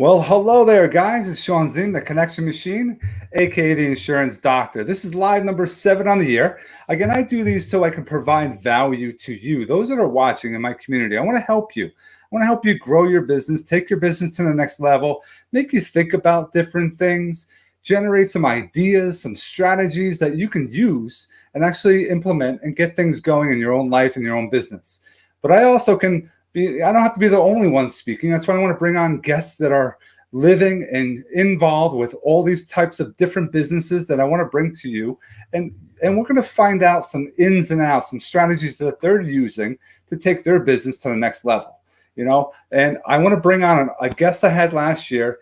Well, hello there, guys. It's Sean Zing, the Connection Machine, aka the Insurance Doctor. This is live number 7 on the year. Again, I do these so I can provide value to you, those that are watching in my community. I want to help you. I want to help you grow your business, take your business to the next level, make you think about different things, generate some ideas, some strategies that you can use and actually implement and get things going in your own life and your own business. But I also can I don't have to be the only one speaking. That's why I want to bring on guests that are living and involved with all these types of different businesses that I want to bring to you. And we're going to find out some ins and outs, some strategies that they're using to take their business to the next level. And I want to bring on a guest I had last year,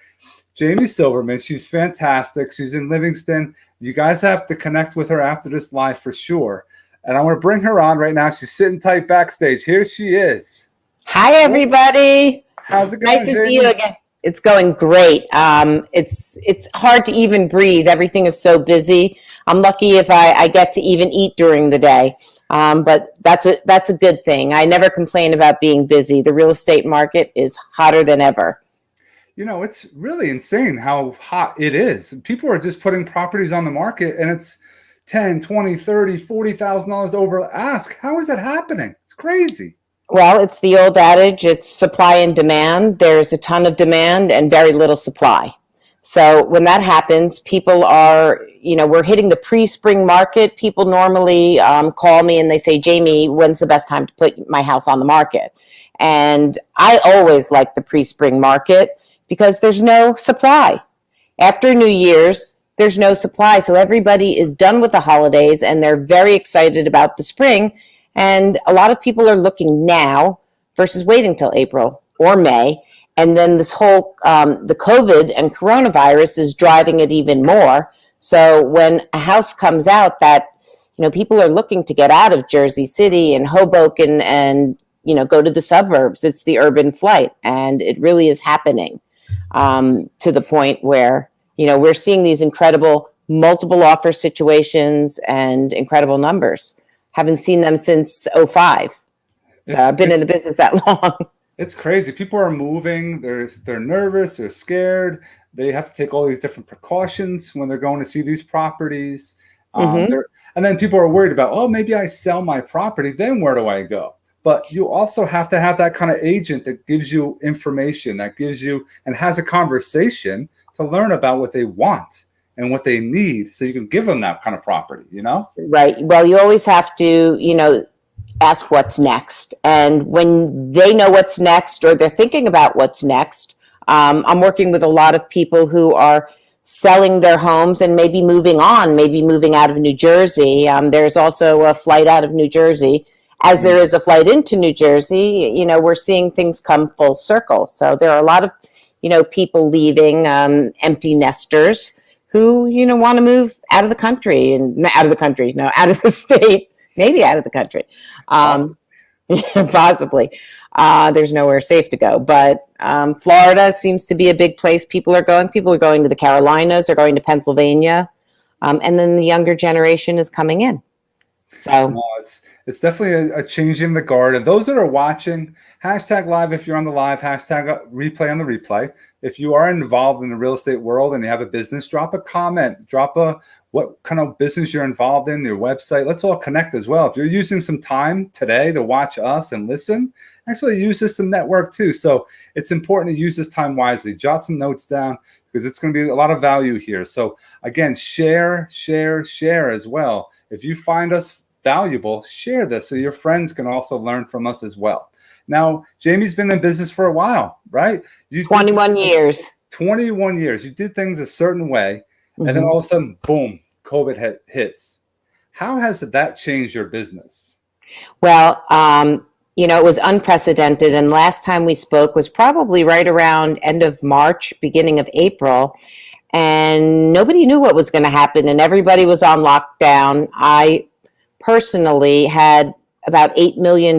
Jamie Silverman. She's fantastic. She's in Livingston. You guys have to connect with her after this live for sure. And I want to bring her on right now. She's sitting tight backstage. Here she is. Hi, everybody. How's it going? Nice to see you again. It's going great. It's hard to even breathe. Everything is so busy. I'm lucky if I get to even eat during the day. But that's a good thing. I never complain about being busy. The real estate market is hotter than ever. It's really insane how hot it is. People are just putting properties on the market and it's $10, $20, $30, $40,000 over ask. How is that happening? It's crazy. Well, it's the old adage, it's supply and demand. There's a ton of demand and very little supply. So when that happens, people are, we're hitting the pre-spring market. People normally call me and they say, Jamie, when's the best time to put my house on the market? And I always like the pre-spring market because there's no supply. After New Year's, there's no supply. So everybody is done with the holidays and they're very excited about the spring. And a lot of people are looking now versus waiting till April or May. And then this whole, the COVID and coronavirus is driving it even more. So when a house comes out that, people are looking to get out of Jersey City and Hoboken and, go to the suburbs, it's the urban flight. And it really is happening to the point where, we're seeing these incredible multiple offer situations and incredible numbers. Haven't seen them since 2005. So I've been in the business that long. It's crazy. People are moving. They're nervous. They're scared. They have to take all these different precautions when they're going to see these properties. And then people are worried about, maybe I sell my property. Then where do I go? But you also have to have that kind of agent that gives you information, that gives you and has a conversation to learn about what they want and what they need so you can give them that kind of property, Right. Well, you always have to, ask what's next. And when they know what's next or they're thinking about what's next, I'm working with a lot of people who are selling their homes and maybe moving on, maybe moving out of New Jersey. There's also a flight out of New Jersey. As there is a flight into New Jersey, we're seeing things come full circle. So there are a lot of, people leaving, empty nesters who, want to move out of the country out of the state, maybe out of the country. Possibly. There's nowhere safe to go. But Florida seems to be a big place people are going. People are going to the Carolinas, they're going to Pennsylvania. And then the younger generation is coming in. So it's definitely a change in the guard. And those that are watching, hashtag live if you're on the live, hashtag replay on the replay. If you are involved in the real estate world and you have a business, drop a comment, what kind of business you're involved in, your website. Let's all connect as well. If you're using some time today to watch us and listen, actually use this to network too. So it's important to use this time wisely. Jot some notes down because it's going to be a lot of value here. So again, share as well. If you find us valuable, share this so your friends can also learn from us as well. Now, Jamie's been in business for a while, right? 21 years. 21 years. You did things a certain way, and then all of a sudden, boom, COVID hits. How has that changed your business? Well, it was unprecedented. And last time we spoke was probably right around end of March, beginning of April. And nobody knew what was going to happen. And everybody was on lockdown. I personally had about $8 million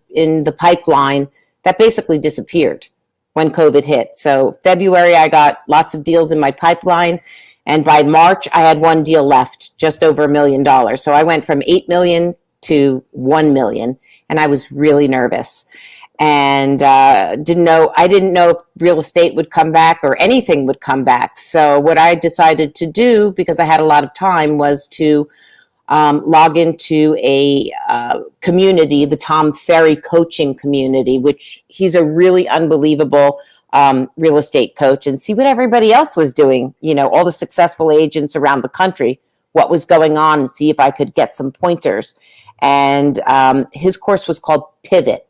in the pipeline that basically disappeared when COVID hit. So February, I got lots of deals in my pipeline. And by March, I had one deal left, just over $1 million. So I went from 8 million to 1 million. And I was really nervous. and I didn't know if real estate would come back or anything would come back. So what I decided to do, because I had a lot of time, was to log into a community, the Tom Ferry coaching community, which he's a really unbelievable real estate coach, and see what everybody else was doing, all the successful agents around the country, what was going on, and see if I could get some pointers. And his course was called Pivot.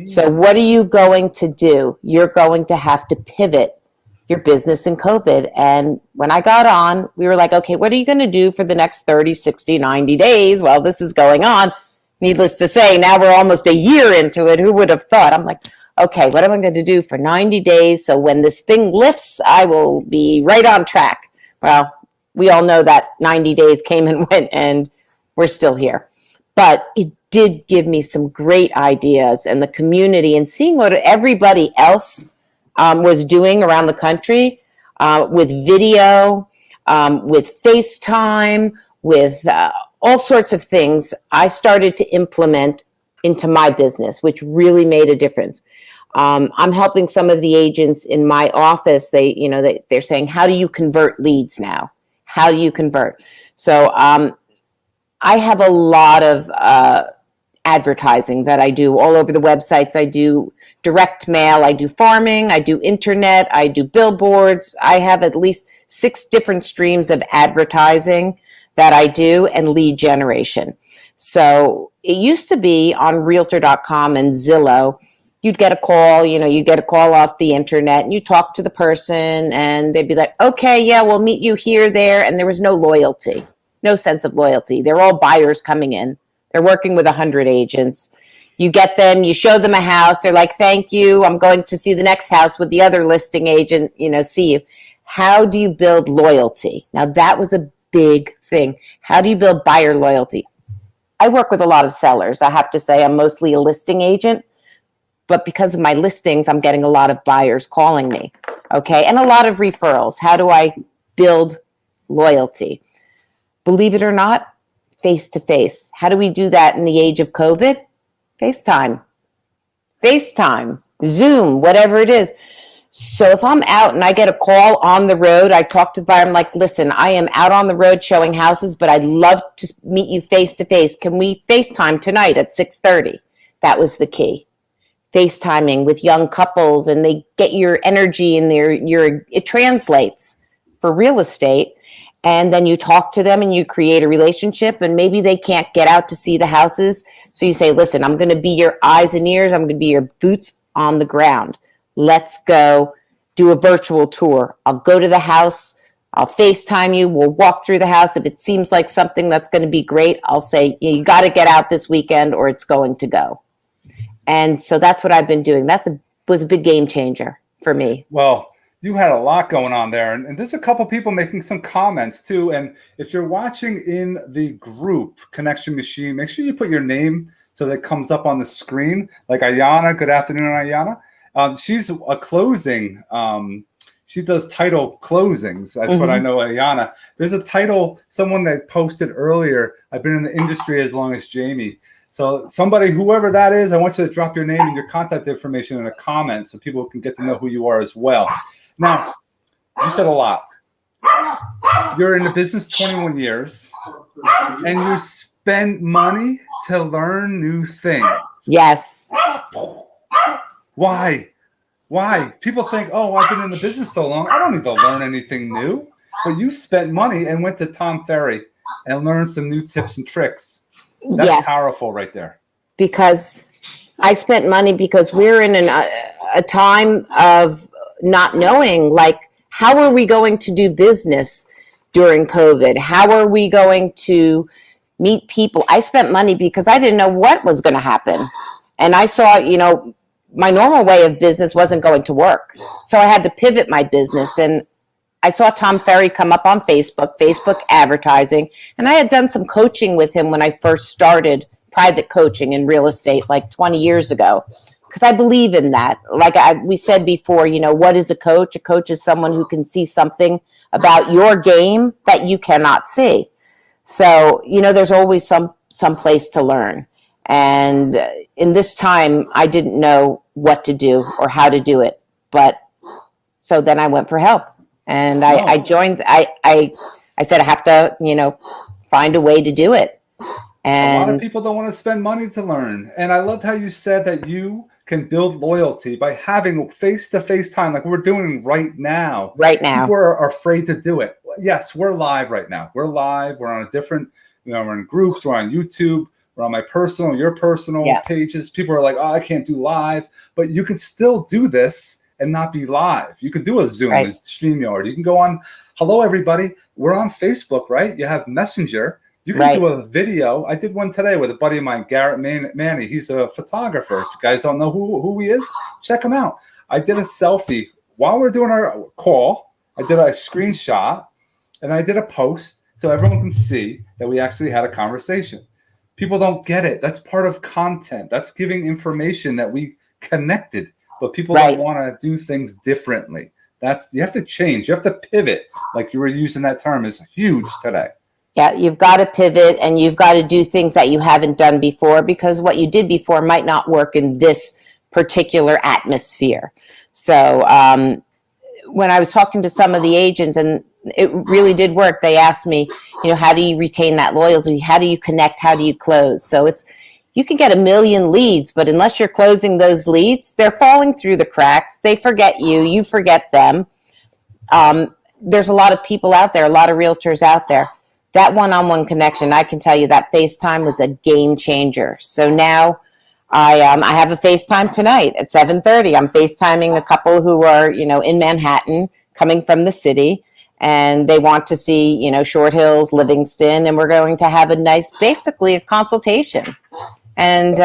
So what are you going to do? You're going to have to pivot your business in COVID. And when I got on, we were like, okay, what are you going to do for the next 30, 60, 90 days while this is going on? Needless to say, now we're almost a year into it. Who would have thought? I'm like, okay, what am I going to do for 90 days? So when this thing lifts, I will be right on track. Well, we all know that 90 days came and went, and we're still here. But it did give me some great ideas, and the community, and seeing what everybody else was doing around the country with video, with FaceTime, with all sorts of things I started to implement into my business, which really made a difference. I'm helping some of the agents in my office. They're saying, how do you convert leads now? How do you convert? So I have a lot of advertising that I do all over the websites. I do direct mail, I do farming, I do internet, I do billboards. I have at least 6 different streams of advertising that I do, and lead generation. So it used to be on Realtor.com and Zillow, you'd get a call, you get a call off the internet, and you talk to the person and they'd be like, okay, yeah, we'll meet you here, there. And there was no loyalty, no sense of loyalty. They're all buyers coming in. They're working with 100 agents. You get them, you show them a house. They're like, thank you. I'm going to see the next house with the other listing agent, see you. How do you build loyalty? Now that was a big thing. How do you build buyer loyalty? I work with a lot of sellers. I have to say I'm mostly a listing agent, but because of my listings, I'm getting a lot of buyers calling me. Okay. And a lot of referrals. How do I build loyalty? Believe it or not, face to face. How do we do that in the age of COVID? FaceTime, Zoom, whatever it is. So if I'm out and I get a call on the road, I talk to the buyer. I'm like, listen, I am out on the road showing houses, but I'd love to meet you face to face. Can we FaceTime tonight at 6:30? That was the key. FaceTiming with young couples, and they get your energy in there. It translates for real estate. And then you talk to them and you create a relationship, and maybe they can't get out to see the houses. So you say, listen, I'm going to be your eyes and ears. I'm going to be your boots on the ground. Let's go do a virtual tour. I'll go to the house. I'll FaceTime you. We'll walk through the house. If it seems like something that's going to be great, I'll say, you got to get out this weekend or it's going to go. And so that's what I've been doing. Was a big game changer for me. Well, you had a lot going on there, and there's a couple people making some comments too. And if you're watching in the group Connection Machine, make sure you put your name so that it comes up on the screen. Like Ayana, good afternoon, Ayana. She's a closing. She does title closings. That's what I know, Ayana. There's a title, someone that posted earlier. I've been in the industry as long as Jamie. So somebody, whoever that is, I want you to drop your name and your contact information in a comment so people can get to know who you are as well. Now, you said a lot. You're in the business 21 years, and you spend money to learn new things. Yes. Why? People think, oh, I've been in the business so long, I don't need to learn anything new. But you spent money and went to Tom Ferry and learned some new tips and tricks. That's powerful right there. Because I spent money because we're in a time of not knowing, like, how are we going to do business during COVID? How are we going to meet people? I spent money because I didn't know what was going to happen. And I saw, my normal way of business wasn't going to work. So I had to pivot my business. And I saw Tom Ferry come up on Facebook advertising. And I had done some coaching with him when I first started private coaching in real estate like 20 years ago. Because I believe in that. Like we said before, what is a coach? A coach is someone who can see something about your game that you cannot see. So, there's always some place to learn. And in this time, I didn't know what to do or how to do it. But so then I went for help, and I joined. I said I have to, find a way to do it. A lot of And people don't want to spend money to learn. And I loved how you said that you can build loyalty by having face-to-face time like we're doing right now. right now, People are afraid to do it. Yes, we're live right now. We're live. We're on a different, we're in groups. We're on YouTube. We're on my personal, your personal Yeah. pages. People are like, oh, I can't do live. But you can still do this and not be live. You can do a Zoom, Right. a StreamYard. You can go on, hello, everybody. We're on Facebook, right? You have Messenger. You can Right. do a video. I did one today with a buddy of mine, Garrett Manny. He's a photographer. If you guys don't know who he is, check him out. I did a selfie while we're doing our call. I did a screenshot and I did a post so everyone can see that we actually had a conversation. People don't get it. That's part of content. That's giving information that we connected, but people Right. don't want to do things differently. You have to change. You have to pivot. Like you were using that term is huge today. Yeah, you've got to pivot, and you've got to do things that you haven't done before, because what you did before might not work in this particular atmosphere. So when I was talking to some of the agents, and it really did work, they asked me, how do you retain that loyalty? How do you connect? How do you close? So you can get 1 million leads, but unless you're closing those leads, they're falling through the cracks. They forget you. You forget them. There's a lot of people out there, a lot of realtors out there. That one-on-one connection, I can tell you that FaceTime was a game changer. So now I have a FaceTime tonight at 7:30. I'm FaceTiming a couple who are, in Manhattan, coming from the city, and they want to see, Short Hills, Livingston, and we're going to have basically a consultation, and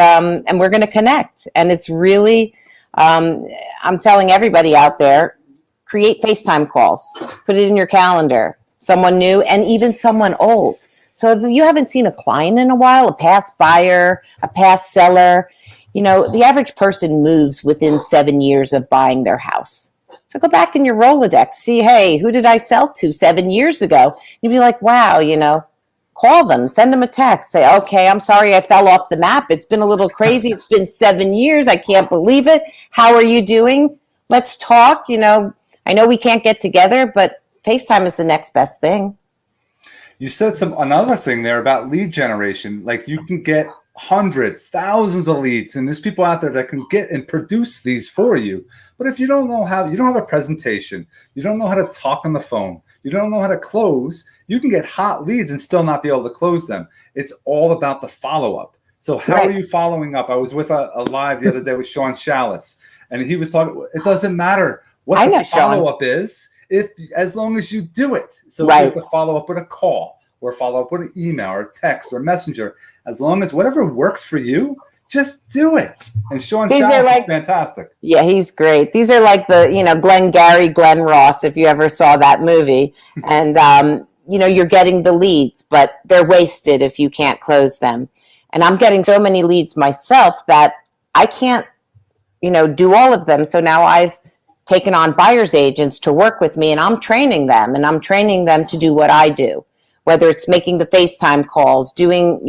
we're going to connect. And it's really, I'm telling everybody out there, create FaceTime calls, put it in your calendar. Someone new and even someone old. So if you haven't seen a client in a while, a past buyer, a past seller, the average person moves within 7 years of buying their house. So go back in your Rolodex, see, hey, who did I sell to 7 years ago? You'd be like, wow, call them, send them a text, say, okay, I'm sorry I fell off the map. It's been a little crazy. It's been 7 years. I can't believe it. How are you doing? Let's talk. I know we can't get together, but FaceTime is the next best thing. You said another thing there about lead generation. Like you can get hundreds, thousands of leads, and there's people out there that can get and produce these for you. But if you don't know how, you don't have a presentation, you don't know how to talk on the phone, you don't know how to close, you can get hot leads and still not be able to close them. It's all about the follow-up. So how Right. are you following up? I was with a live the other day with Sean Chalice, and he was talking, it doesn't matter what the follow-up is, as long as you do it. So Right. you have to follow up with a call or follow up with an email or text or messenger. As long as whatever works for you, just do it. And Sean Chalice is fantastic. Yeah, he's great. These are like the, Glenn Ross, if you ever saw that movie. And, you're getting the leads, but they're wasted if you can't close them. And I'm getting so many leads myself that I can't, do all of them. So now I've taken on buyer's agents to work with me, and I'm training them, to do what I do, whether it's making the FaceTime calls, doing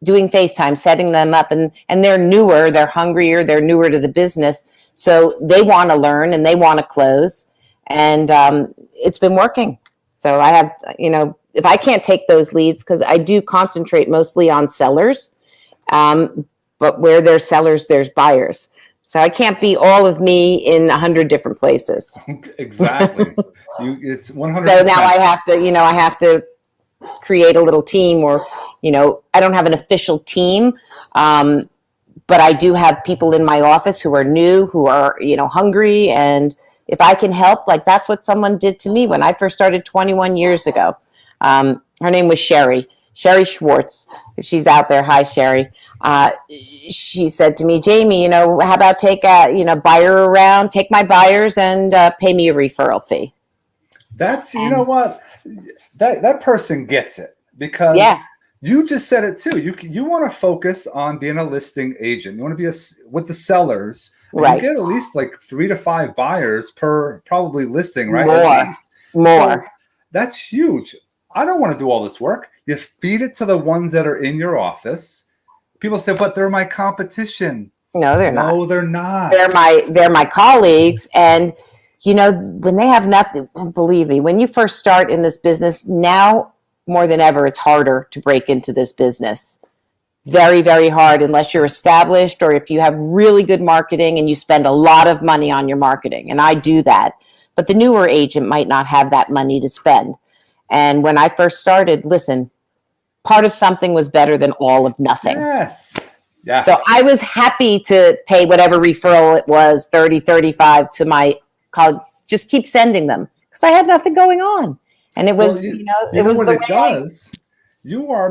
FaceTime, setting them up, and they're newer, they're hungrier, they're newer to the business. So they want to learn and they want to close, and it's been working. So I have, if I can't take those leads, because I do concentrate mostly on sellers, but where there's sellers, there's buyers. So I can't be all of me in 100 different places. Exactly. It's 100%. So now I have to create a little team, or, I don't have an official team, but I do have people in my office who are new, who are, hungry. And if I can help, like that's what someone did to me when I first started 21 years ago. Her name was Sherry Schwartz. If she's out there, hi, Sherry. She said to me, Jamie, how about take a, buyer around, take my buyers and pay me a referral fee. That's, you know what, that person gets it, because you just said it too. You want to focus on being a listing agent. You want to be with the sellers. Right. You get at least like 3 to 5 buyers per probably listing, right? More. So that's huge. I don't want to do all this work. You feed it to the ones that are in your office. People say, but they're my competition. No, they're not. No, they're not. They're my colleagues. And, when they have nothing, believe me, when you first start in this business, now more than ever, it's harder to break into this business. Very, very hard unless you're established or if you have really good marketing and you spend a lot of money on your marketing. And I do that. But the newer agent might not have that money to spend. And when I first started, listen, part of something was better than all of nothing. Yes. Yes. So I was happy to pay whatever referral it was, 30, 35 to my colleagues. Just keep sending them because I had nothing going on. And it was, it was what the it does. You're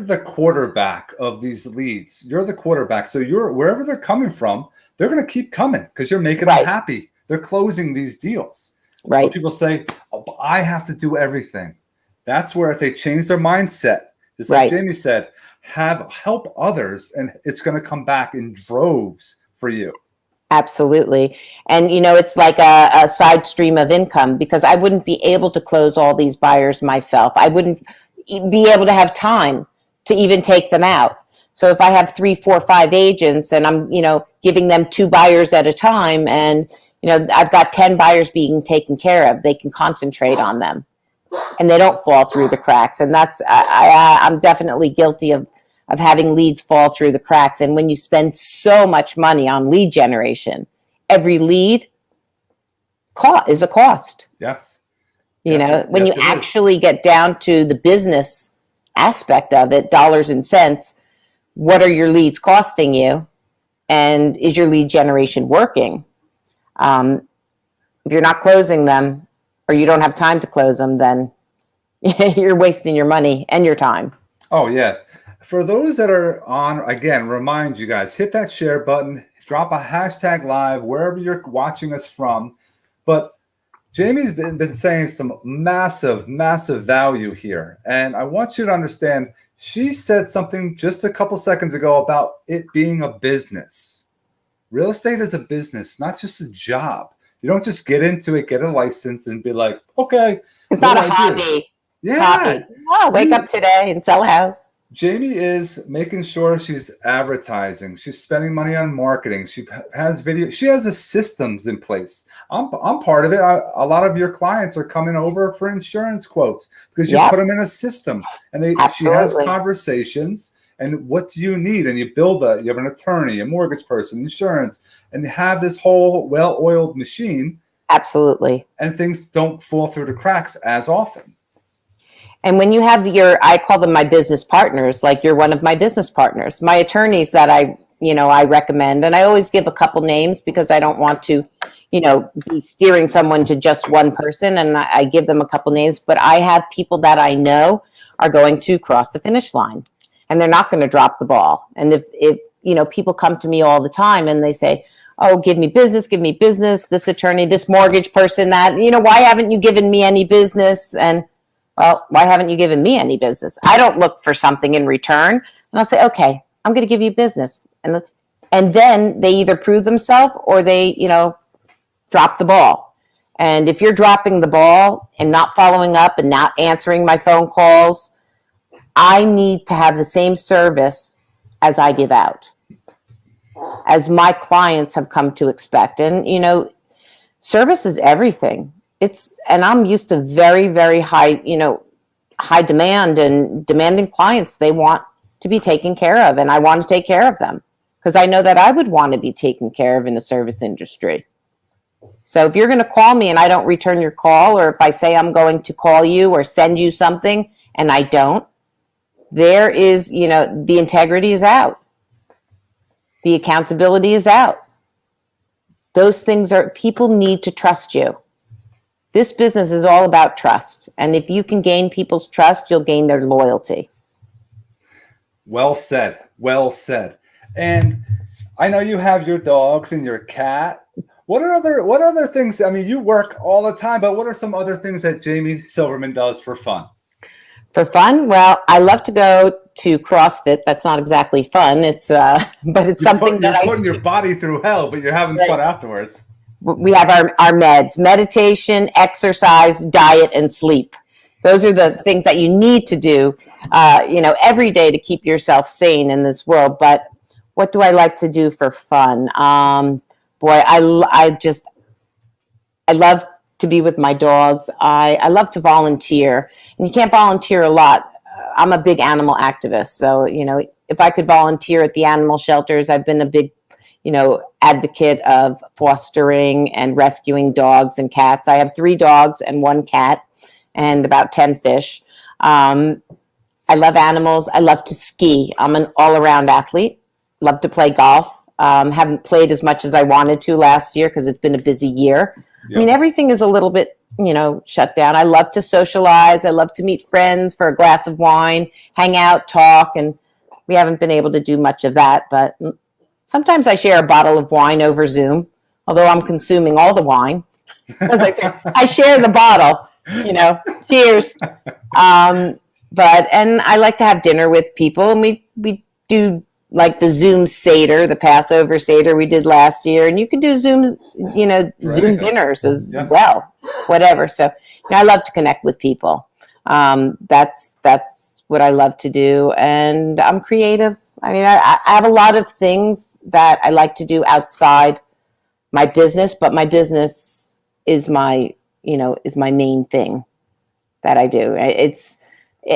the quarterback of these leads. You're the quarterback. So wherever they're coming from, they're going to keep coming because you're making them happy. They're closing these deals. Right. But people say, oh, but I have to do everything. That's where if they change their mindset, just like Jamie said, help others, and it's going to come back in droves for you. Absolutely. And, it's like a side stream of income because I wouldn't be able to close all these buyers myself. I wouldn't be able to have time to even take them out. So if I have 3, 4, 5 agents and I'm, giving them 2 buyers at a time and, I've got 10 buyers being taken care of, they can concentrate on them and they don't fall through the cracks. And that's, I'm definitely guilty of having leads fall through the cracks. And when you spend so much money on lead generation, every lead is a cost. Yes. When you actually get down to the business aspect of it, dollars and cents, what are your leads costing you? And is your lead generation working? If you're not closing them or you don't have time to close them, then you're wasting your money and your time. Oh, yeah. For those that are on, again, remind you guys, hit that share button, drop a hashtag live wherever you're watching us from. But Jamie's been saying some massive, massive value here. And I want you to understand, she said something just a couple seconds ago about it being a business. Real estate is a business, not just a job. You don't just get into it, get a license, and be like, okay. It's not a hobby. Yeah. Hobby. Oh, wake up today and sell a house. Jamie is making sure she's advertising. She's spending money on marketing. She has video. She has the systems in place. I'm part of it. A lot of your clients are coming over for insurance quotes because you put them in a system, and she has conversations. And what do you need? And you you have an attorney, a mortgage person, insurance, and you have this whole well-oiled machine. Absolutely. And things don't fall through the cracks as often. And when you have I call them my business partners, like you're one of my business partners, my attorneys that I recommend, and I always give a couple names because I don't want to, be steering someone to just one person, and I give them a couple names, but I have people that I know are going to cross the finish line and they're not going to drop the ball. And if people come to me all the time and they say, oh, give me business, this attorney, this mortgage person, that, why haven't you given me any business? And well, why haven't you given me any business? I don't look for something in return. And I'll say, okay, I'm going to give you business. And then they either prove themselves or they, drop the ball. And if you're dropping the ball and not following up and not answering my phone calls, I need to have the same service as I give out, as my clients have come to expect. And, service is everything. And I'm used to very, very high, high demand and demanding clients. They want to be taken care of, and I want to take care of them because I know that I would want to be taken care of in the service industry. So if you're going to call me and I don't return your call, or if I say I'm going to call you or send you something and I don't, there is, the integrity is out. The accountability is out. Those things people need to trust you. This business is all about trust. And if you can gain people's trust, you'll gain their loyalty. Well said. Well said. And I know you have your dogs and your cat. What other things? I mean, you work all the time, but what are some other things that Jamie Silverman does for fun? For fun? Well, I love to go to CrossFit. That's not exactly fun. It's but it's something that you're putting your body through hell, but you're having fun afterwards. We have our meds: meditation, exercise, diet, and sleep. Those are the things that you need to do, every day to keep yourself sane in this world. But what do I like to do for fun? Boy, I love to be with my dogs. I love to volunteer, and you can't volunteer a lot. I'm a big animal activist, so if I could volunteer at the animal shelters, I've been a big, advocate of fostering and rescuing dogs and cats. I have 3 dogs and 1 cat, and about 10 fish. I love animals. I love to ski. I'm an all-around athlete. Love to play golf. Haven't played as much as I wanted to last year because it's been a busy year. Yep. I mean, everything is a little bit, shut down. I love to socialize. I love to meet friends for a glass of wine, hang out, talk, and we haven't been able to do much of that. But sometimes I share a bottle of wine over Zoom, although I'm consuming all the wine. As I say, I share the bottle, cheers. And I like to have dinner with people, and we do like the Zoom Seder, the Passover Seder we did last year, and you can do Zoom dinners as well, whatever. So I love to connect with people. That's what I love to do, and I'm creative. I mean, I have a lot of things that I like to do outside my business, but my business is my main thing that I do.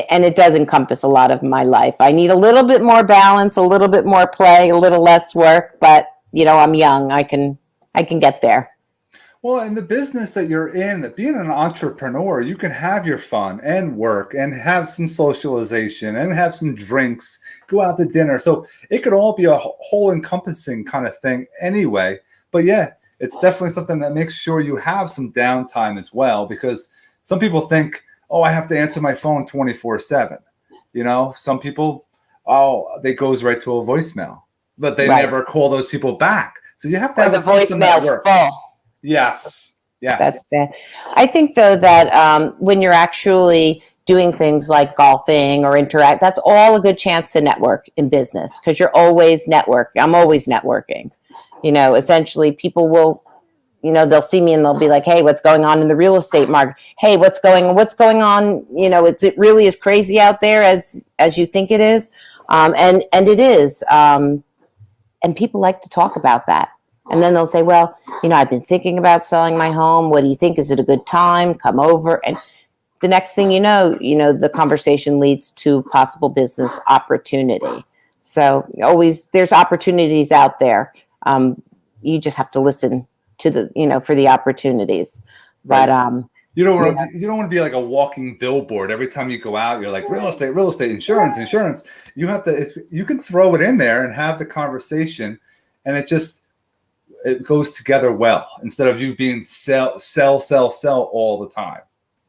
And it does encompass a lot of my life. I need a little bit more balance, a little bit more play, a little less work, but I'm young. I can get there. Well, in the business that you're in, being an entrepreneur, you can have your fun and work and have some socialization and have some drinks, go out to dinner. So it could all be a whole encompassing kind of thing anyway. But yeah, it's definitely something that makes sure you have some downtime as well, because some people think, oh, I have to answer my phone 24/7. Some people, they goes right to a voicemail, but they never call those people back. So you have to have a system that works. Full. Yes. That's it. I think though that when you're actually doing things like golfing or interact, that's all a good chance to network in business, because you're always networking. I'm always networking. Essentially people will, they'll see me and they'll be like, hey, what's going on in the real estate market? Hey, what's going on? It really is crazy out there as you think it is. And it is. And people like to talk about that. And then they'll say, well, I've been thinking about selling my home. What do you think? Is it a good time? Come over. And the next thing the conversation leads to possible business opportunity. So always there's opportunities out there. You just have to listen to the, for the opportunities. But, you don't want to be like a walking billboard. Every time you go out, you're like real estate, insurance. You have to, you can throw it in there and have the conversation, and it goes together well, instead of you being sell all the time.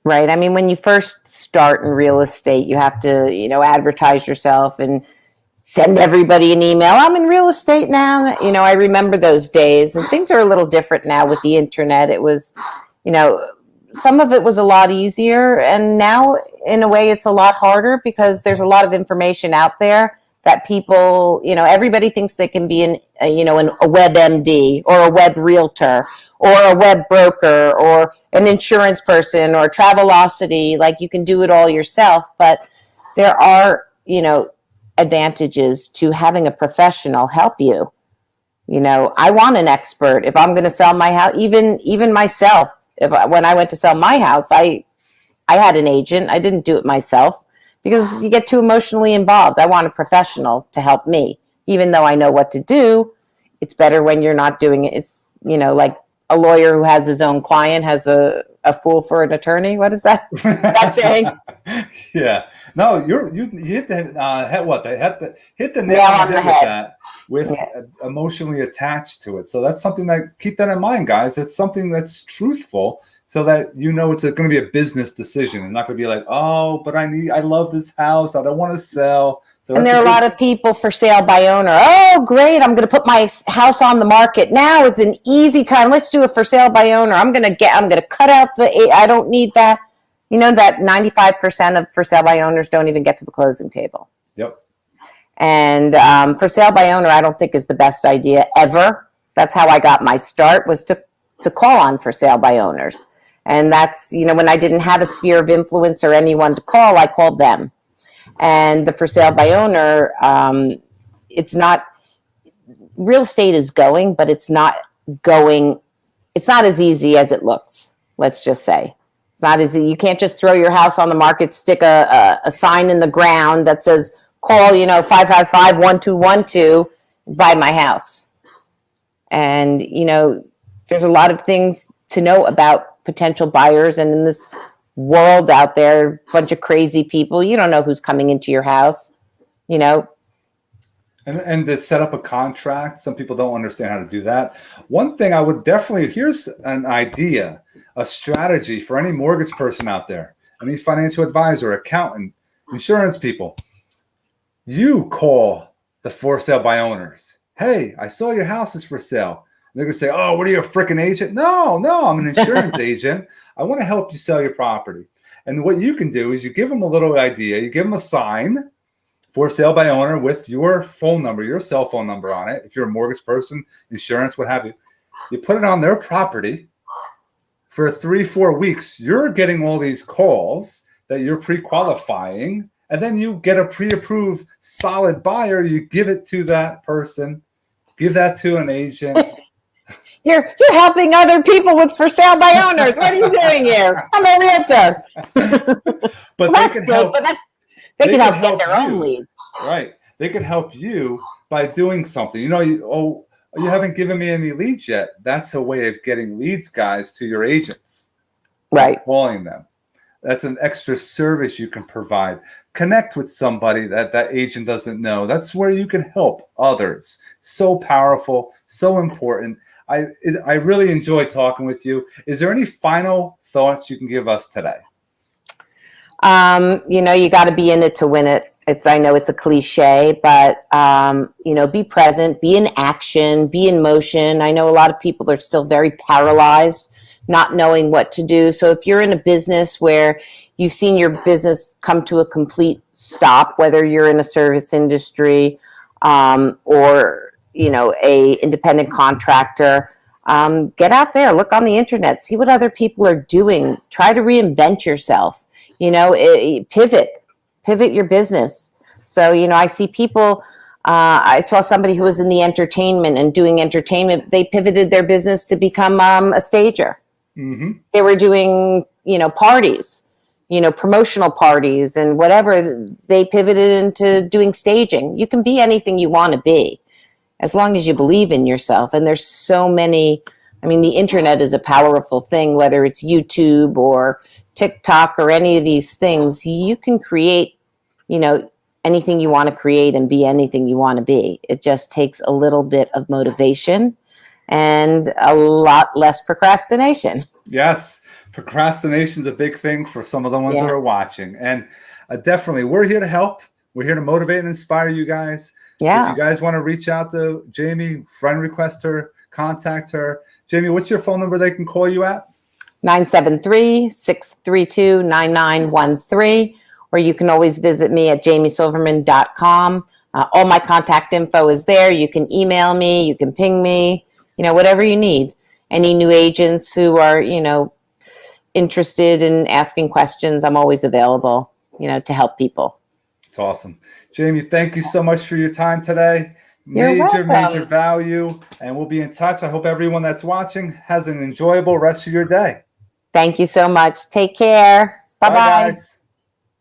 Right. I mean, when you first start in real estate, you have to, advertise yourself and send everybody an email. I'm in real estate now. I remember those days, and things are a little different now with the internet. It was, some of it was a lot easier, and now in a way it's a lot harder, because there's a lot of information out there that people, everybody thinks they can be a web MD or a web realtor or a web broker or an insurance person or Travelocity. Like, you can do it all yourself, but there are, advantages to having a professional help you. I want an expert. If I'm going to sell my house, even myself, when I went to sell my house, I had an agent. I didn't do it myself, because you get too emotionally involved. I want a professional to help me. Even though I know what to do, it's better when you're not doing it. It's, like a lawyer who has his own client has a fool for an attorney. What is that saying? Yeah. No, you hit the hit the nail on the head with that, emotionally attached to it. So that's something that, keep that in mind, guys. It's something that's truthful, so that it's going to be a business decision, and not going to be like, oh, but I love this house, I don't want to sell. So and there are a lot of people for sale by owner. Oh, great, I'm going to put my house on the market now. It's an easy time. Let's do it for sale by owner. I'm going to cut out I don't need that. That 95% of for sale by owners don't even get to the closing table. Yep. And for sale by owner, I don't think is the best idea ever. That's how I got my start, was to call on for sale by owners. And that's, when I didn't have a sphere of influence or anyone to call, I called them. And the for sale by owner, it's not, real estate is going, but it's not as easy as it looks. Let's just say it's not as easy. You can't just throw your house on the market, stick a sign in the ground that says, call, 555-1212, buy my house. And, there's a lot of things to know about potential buyers. And in this world out there, a bunch of crazy people, you don't know who's coming into your house, And to set up a contract, some people don't understand how to do that. One thing I would definitely, here's an idea, a strategy for any mortgage person out there, any financial advisor, accountant, insurance people. You call the for sale by owners. Hey, I saw your house is for sale. They're going to say, oh, what are you, a freaking agent? No, I'm an insurance agent. I want to help you sell your property. And what you can do is you give them a little idea. You give them a sign, for sale by owner, with your phone number, your cell phone number on it. If you're a mortgage person, insurance, what have you. You put it on their property for 3-4 weeks. You're getting all these calls that you're pre-qualifying. And then you get a pre-approved solid buyer. You give it to that person. Give that to an agent. You're helping other people with for sale by owners. What are you doing here? I'm a realtor. But they can help. They can help get their own leads. Right. They can help you by doing something. You haven't given me any leads yet. That's a way of getting leads, guys, to your agents. Right. Calling them. That's an extra service you can provide. Connect with somebody that agent doesn't know. That's where you can help others. So powerful, so important. I really enjoy talking with you. Is there any final thoughts you can give us today? You got to be in it to win it. I know it's a cliche, but, be present, be in action, be in motion. I know a lot of people are still very paralyzed, not knowing what to do. So if you're in a business where you've seen your business come to a complete stop, whether you're in a service industry, or, a independent contractor, get out there, look on the internet, see what other people are doing, try to reinvent yourself, pivot your business. So, I see people, I saw somebody who was in the entertainment and doing entertainment. They pivoted their business to become a stager. Mm-hmm. They were doing, parties, promotional parties and whatever. They pivoted into doing staging. You can be anything you want to be as long as you believe in yourself. And there's so many, the internet is a powerful thing, whether it's YouTube or TikTok or any of these things. You can create, anything you want to create and be anything you want to be. It just takes a little bit of motivation and a lot less procrastination. Yes. Procrastination is a big thing for some of the ones that are watching. And definitely, we're here to help. We're here to motivate and inspire you guys. Yeah. If you guys want to reach out to Jamie, friend request her, contact her. Jamie, what's your phone number they can call you at? 973-632-9913. Or you can always visit me at jamiesilverman.com. All my contact info is there. You can email me, you can ping me, whatever you need. Any new agents who are, interested in asking questions, I'm always available, to help people. It's awesome. Jamie, thank you so much for your time today. You're welcome. Major value. And we'll be in touch. I hope everyone that's watching has an enjoyable rest of your day. Thank you so much. Take care. Bye-bye. Bye, guys.